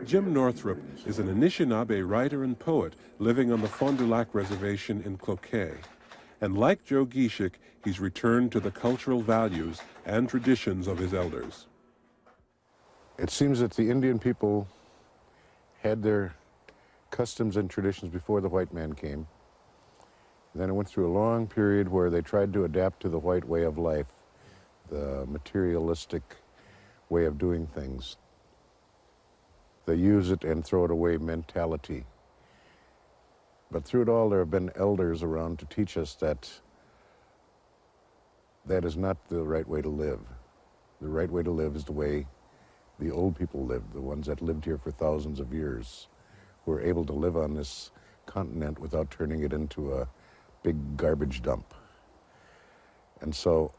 Jim Northrup is an Anishinaabe writer and poet living on the Fond du Lac Reservation in Cloquet. And like Joe Gishik, he's returned to the cultural values and traditions of his elders. It seems that the Indian people had their customs and traditions before the white man came. Then it went through a long period where they tried to adapt to the white way of life, the materialistic way of doing things. The use it and throw it away mentality. But through it all, there have been elders around to teach us that that is not the right way to live. The right way to live is the way the old people lived, the ones that lived here for thousands of years, who were able to live on this continent without turning it into a big garbage dump. And so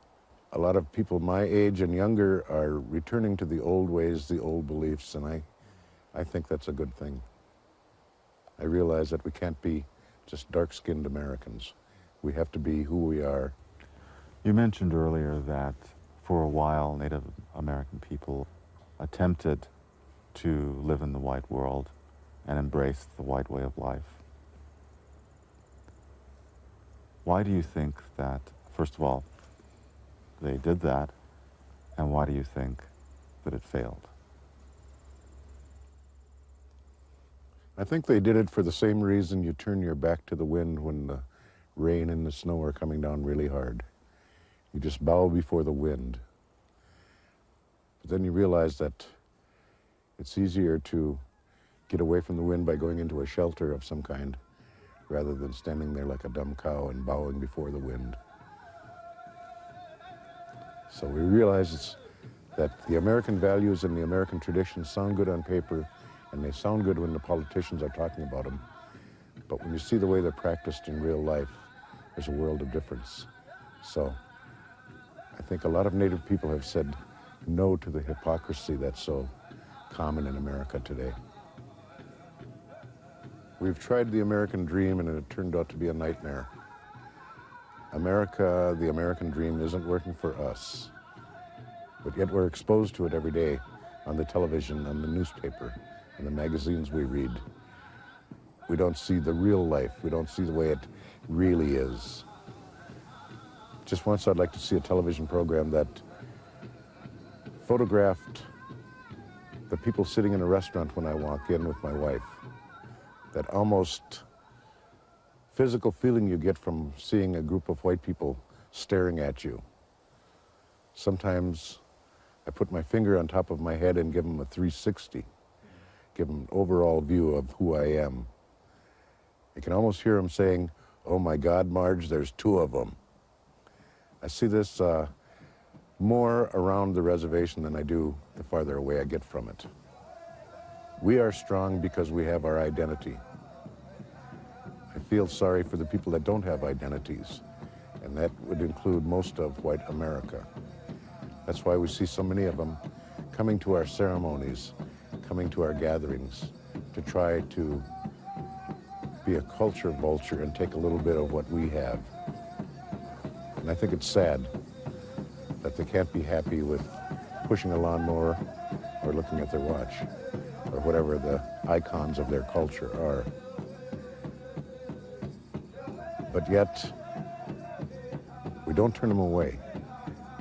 a lot of people my age and younger are returning to the old ways, the old beliefs, and I think that's a good thing. I realize that we can't be just dark-skinned Americans. We have to be who we are. You mentioned earlier that for a while Native American people attempted to live in the white world and embrace the white way of life. Why do you think that, first of all, they did that, and why do you think that it failed? I think they did it for the same reason you turn your back to the wind when the rain and the snow are coming down really hard. You just bow before the wind. But then you realize that it's easier to get away from the wind by going into a shelter of some kind rather than standing there like a dumb cow and bowing before the wind. So we realize that the American values and the American traditions sound good on paper, and they sound good when the politicians are talking about them. But when you see the way they're practiced in real life, there's a world of difference. So I think a lot of Native people have said no to the hypocrisy that's so common in America today. We've tried the American dream, and it turned out to be a nightmare. America, the American dream, isn't working for us. But yet we're exposed to it every day on the television, on the newspaper, in the magazines we read. We don't see the real life. We don't see the way it really is. Just once I'd like to see a television program that photographed the people sitting in a restaurant when I walk in with my wife. That almost physical feeling you get from seeing a group of white people staring at you. Sometimes I put my finger on top of my head and give them a 360. Give them an overall view of who I am. You can almost hear them saying, "Oh my God, Marge, there's two of them." I see this more around the reservation than I do the farther away I get from it. We are strong because we have our identity. I feel sorry for the people that don't have identities, and that would include most of white America. That's why we see so many of them coming to our ceremonies, coming to our gatherings, to try to be a culture vulture and take a little bit of what we have. And I think it's sad that they can't be happy with pushing a lawnmower or looking at their watch or whatever the icons of their culture are. But yet, we don't turn them away.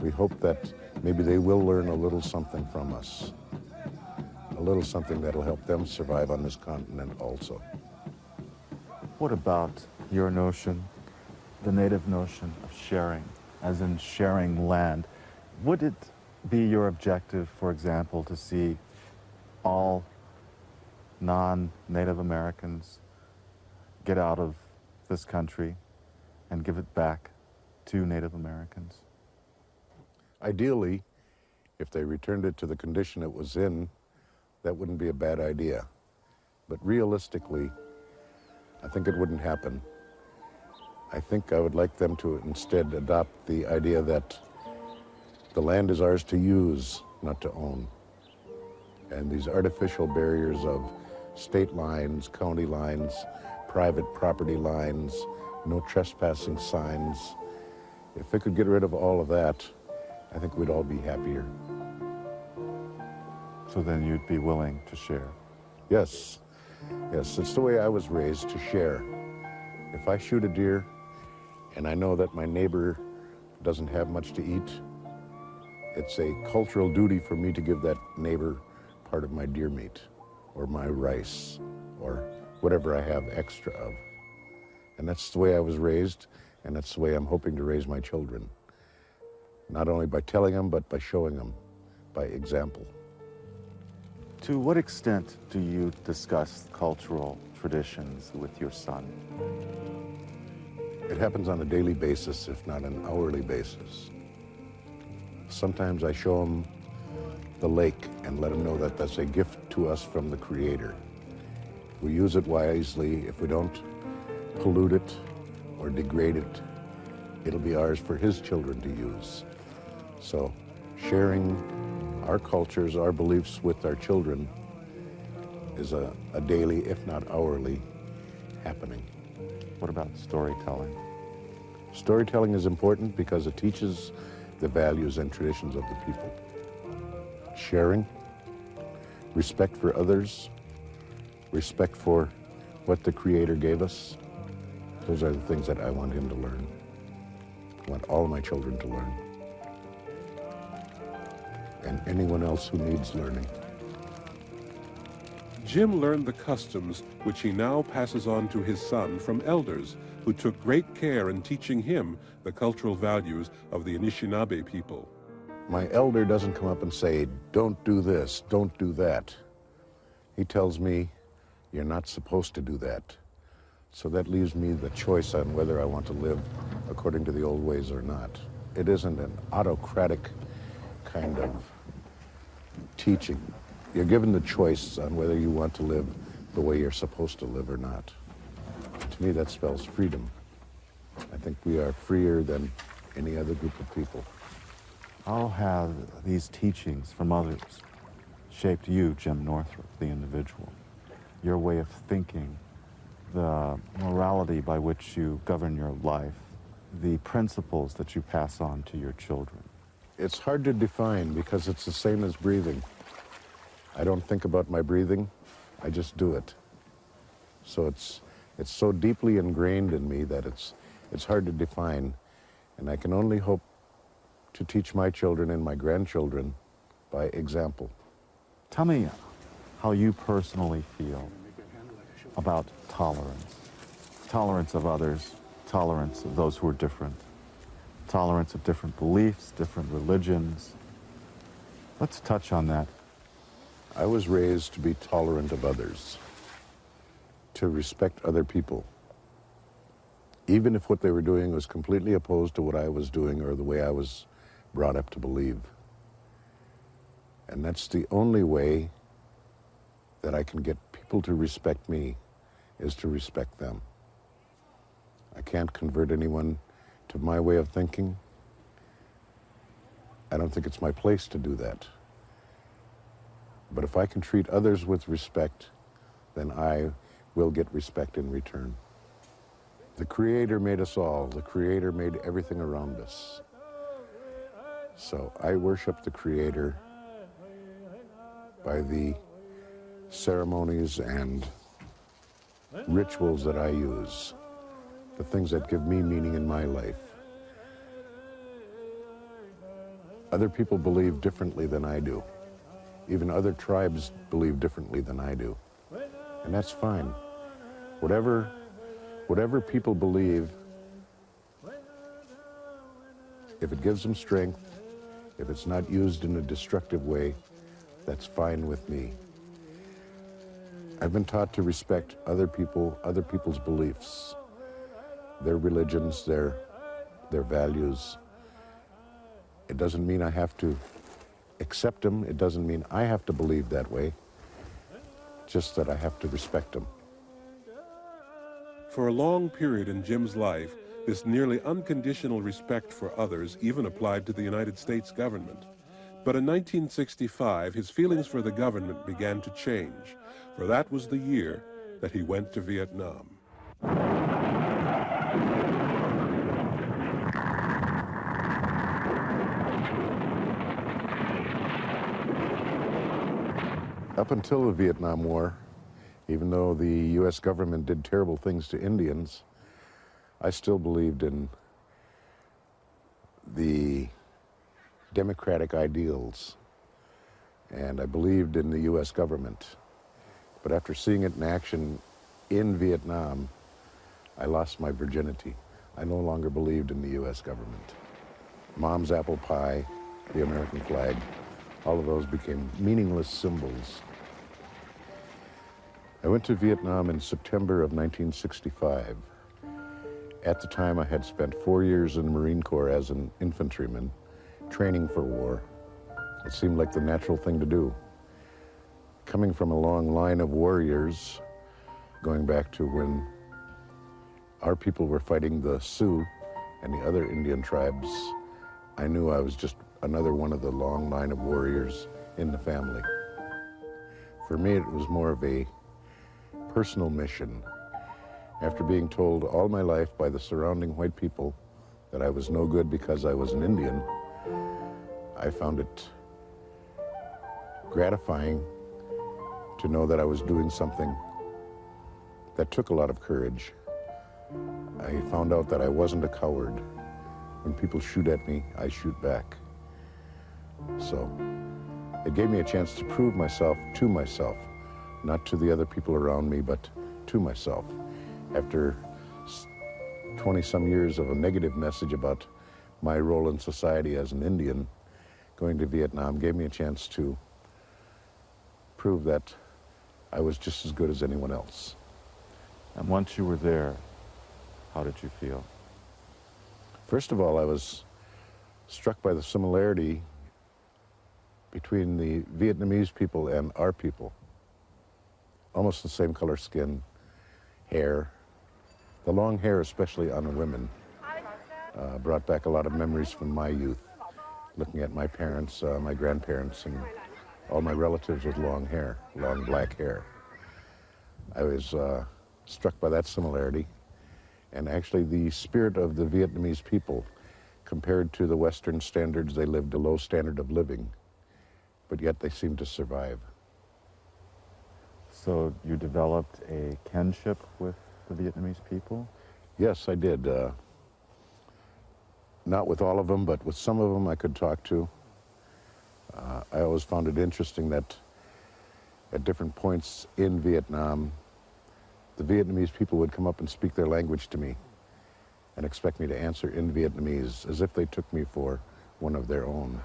We hope that maybe they will learn a little something from us, a little something that'll help them survive on this continent also. What about your notion, the Native notion of sharing, as in sharing land? Would it be your objective, for example, to see all non-Native Americans get out of this country and give it back to Native Americans? Ideally, if they returned it to the condition it was in, that wouldn't be a bad idea. But realistically, I think it wouldn't happen. I think I would like them to instead adopt the idea that the land is ours to use, not to own. And these artificial barriers of state lines, county lines, private property lines, no trespassing signs, if they could get rid of all of that, I think we'd all be happier. So then you'd be willing to share? Yes, yes, it's the way I was raised, to share. If I shoot a deer and I know that my neighbor doesn't have much to eat, it's a cultural duty for me to give that neighbor part of my deer meat or my rice or whatever I have extra of. And that's the way I was raised, and that's the way I'm hoping to raise my children. Not only by telling them, but by showing them, by example. To what extent do you discuss cultural traditions with your son? It happens on a daily basis, if not an hourly basis. Sometimes I show him the lake and let him know that that's a gift to us from the Creator. If we use it wisely, if we don't pollute it or degrade it, it'll be ours for his children to use. So sharing our cultures, our beliefs with our children is a daily, if not hourly, happening. What about storytelling? Storytelling is important because it teaches the values and traditions of the people. Sharing, respect for others, respect for what the Creator gave us, those are the things that I want him to learn. I want all my children to learn. And anyone else who needs learning. Jim learned the customs which he now passes on to his son from elders who took great care in teaching him the cultural values of the Anishinaabe people. My elder doesn't come up and say, don't do this, don't do that. He tells me, you're not supposed to do that. So that leaves me the choice on whether I want to live according to the old ways or not. It isn't an autocratic kind of teaching. You're given the choice on whether you want to live the way you're supposed to live or not. To me, that spells freedom. I think we are freer than any other group of people. How have these teachings from others shaped you, Jim Northrup, the individual? Your way of thinking, the morality by which you govern your life, the principles that you pass on to your children? It's hard to define because it's the same as breathing. I don't think about my breathing, I just do it. So it's so deeply ingrained in me that it's hard to define. And I can only hope to teach my children and my grandchildren by example. Tell me how you personally feel about tolerance. Tolerance of others, tolerance of those who are different, tolerance of different beliefs, different religions. Let's touch on that. I was raised to be tolerant of others, to respect other people, even if what they were doing was completely opposed to what I was doing or the way I was brought up to believe. And that's the only way that I can get people to respect me, is to respect them. I can't convert anyone to my way of thinking. I don't think it's my place to do that. But if I can treat others with respect, then I will get respect in return. The Creator made us all. The Creator made everything around us. So I worship the Creator by the ceremonies and rituals that I use, the things that give me meaning in my life. Other people believe differently than I do. Even other tribes believe differently than I do. And that's fine. Whatever people believe, if it gives them strength, if it's not used in a destructive way, that's fine with me. I've been taught to respect other people's beliefs, their religions, their values. It doesn't mean I have to accept them. It doesn't mean I have to believe that way, just that I have to respect them. For a long period in Jim's life, this nearly unconditional respect for others even applied to the United States government. But in 1965, his feelings for the government began to change, for that was the year that he went to Vietnam. Up until the Vietnam War, Even though the U.S. government did terrible things to Indians, I still believed in the democratic ideals, and I believed in the U.S. government. But after seeing it in action in Vietnam, I lost my virginity. I no longer believed in the U.S. government. Mom's apple pie, the American flag, all of those became meaningless symbols. I went to Vietnam in September of 1965. At the time, I had spent 4 years in the Marine Corps as an infantryman, training for war. It seemed like the natural thing to do. Coming from a long line of warriors, going back to when our people were fighting the Sioux and the other Indian tribes, I knew I was just another one of the long line of warriors in the family. For me, it was more of a personal mission. After being told all my life by the surrounding white people that I was no good because I was an Indian, I found it gratifying to know that I was doing something that took a lot of courage. I found out that I wasn't a coward. When people shoot at me, I shoot back. So it gave me a chance to prove myself to myself, not to the other people around me, but to myself. After 20-some years of a negative message about my role in society as an Indian, going to Vietnam gave me a chance to prove that I was just as good as anyone else. And once you were there, how did you feel? First of all, I was struck by the similarity between the Vietnamese people and our people. Almost the same color skin, hair. The long hair, especially on the women, brought back a lot of memories from my youth, looking at my parents, my grandparents, and all my relatives with long hair, long black hair. I was struck by that similarity, and actually the spirit of the Vietnamese people, compared to the Western standards, they lived a low standard of living, but yet they seemed to survive. So you developed a kinship with the Vietnamese people? Yes, I did. Not with all of them, but with some of them I could talk to. I always found it interesting that at different points in Vietnam, the Vietnamese people would come up and speak their language to me and expect me to answer in Vietnamese as if they took me for one of their own.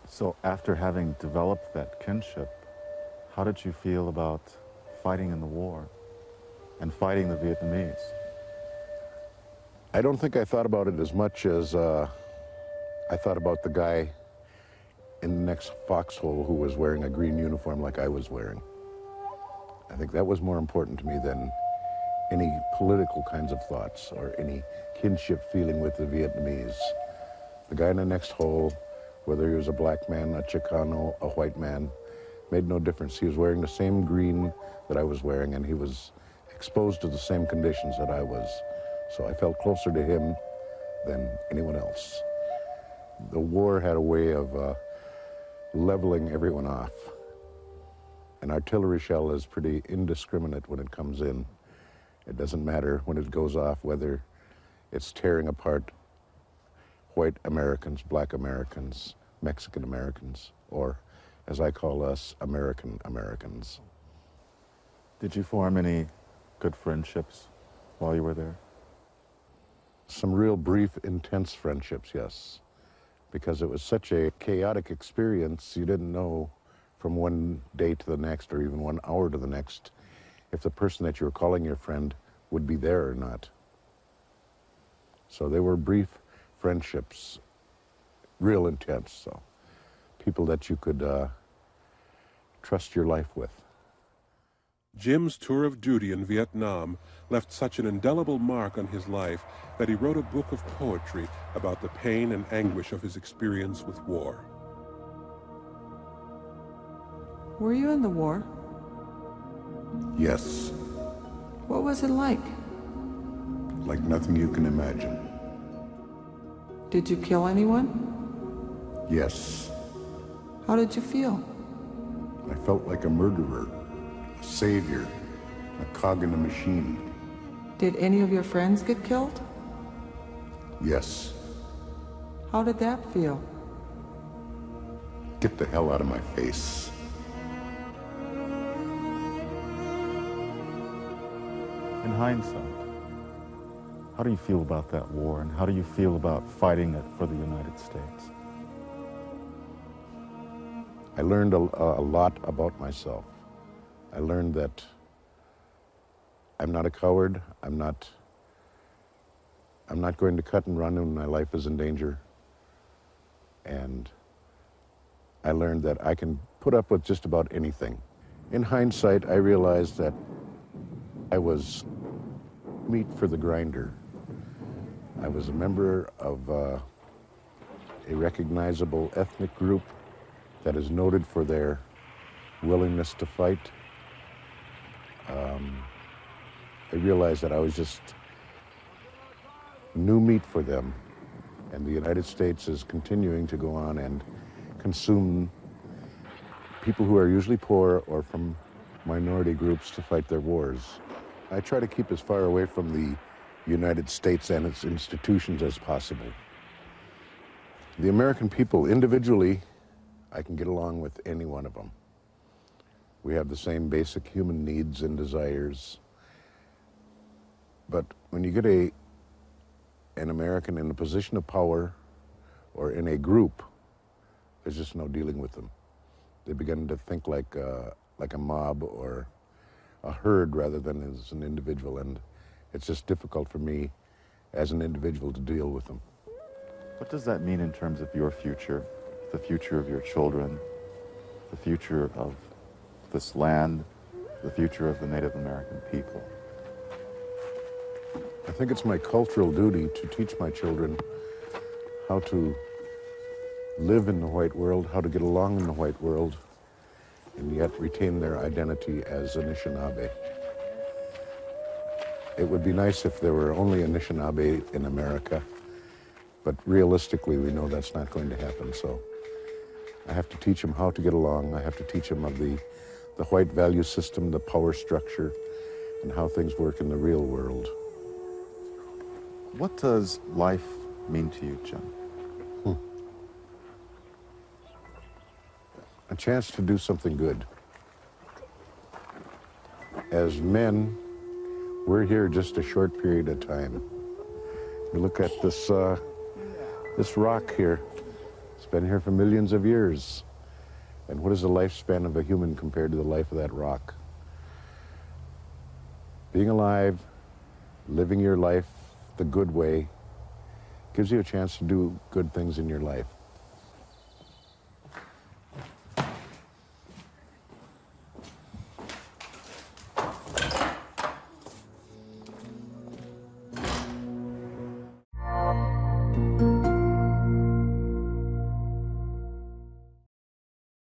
So after having developed that kinship, how did you feel about fighting in the war and fighting the Vietnamese? I don't think I thought about it as much as I thought about the guy in the next foxhole who was wearing a green uniform like I was wearing. I think that was more important to me than any political kinds of thoughts or any kinship feeling with the Vietnamese. The guy in the next hole, whether he was a black man, a Chicano, a white man, made no difference. He was wearing the same green that I was wearing, and he was exposed to the same conditions that I was. So I felt closer to him than anyone else. The war had a way of leveling everyone off. An artillery shell is pretty indiscriminate when it comes in. It doesn't matter when it goes off whether it's tearing apart white Americans, black Americans, Mexican Americans, or, as I call us, American Americans. Did you form any good friendships while you were there? Some real brief, intense friendships, yes. Because it was such a chaotic experience, you didn't know from one day to the next or even 1 hour to the next if the person that you were calling your friend would be there or not. So they were brief friendships, real intense, so people that you could trust your life with. Jim's tour of duty in Vietnam left such an indelible mark on his life that he wrote a book of poetry about the pain and anguish of his experience with war. Were you in the war? Yes, What was it like? like nothing you can imagine. Did you kill anyone? Yes, How did you feel? I felt like a murderer, a savior, a cog in the machine. Did any of your friends get killed? Yes. How did that feel? Get the hell out of my face. In hindsight, how do you feel about that war, and how do you feel about fighting it for the United States? I learned a lot about myself. I learned that I'm not a coward. I'm not going to cut and run when my life is in danger. And I learned that I can put up with just about anything. In hindsight, I realized that I was meat for the grinder. I was a member of a recognizable ethnic group that is noted for their willingness to fight. I realized that I was just new meat for them, and the United States is continuing to go on and consume people who are usually poor or from minority groups to fight their wars. I try to keep as far away from the United States and its institutions as possible. The American people, individually, I can get along with any one of them. We have the same basic human needs and desires. But when you get an American in a position of power or in a group, there's just no dealing with them. They begin to think like a mob or a herd rather than as an individual, and it's just difficult for me as an individual to deal with them. What does that mean in terms of your future, the future of your children, the future of this land, the future of the Native American people? I think it's my cultural duty to teach my children how to live in the white world, how to get along in the white world, and yet retain their identity as Anishinaabe. It would be nice if there were only Anishinaabe in America, but realistically we know that's not going to happen, so I have to teach them how to get along. I have to teach them of the white value system, the power structure, and how things work in the real world. What does life mean to you, Jim? A chance to do something good. As men, we're here just a short period of time. You look at this rock here. It's been here for millions of years. And what is the lifespan of a human compared to the life of that rock? Being alive, living your life the good way, gives you a chance to do good things in your life.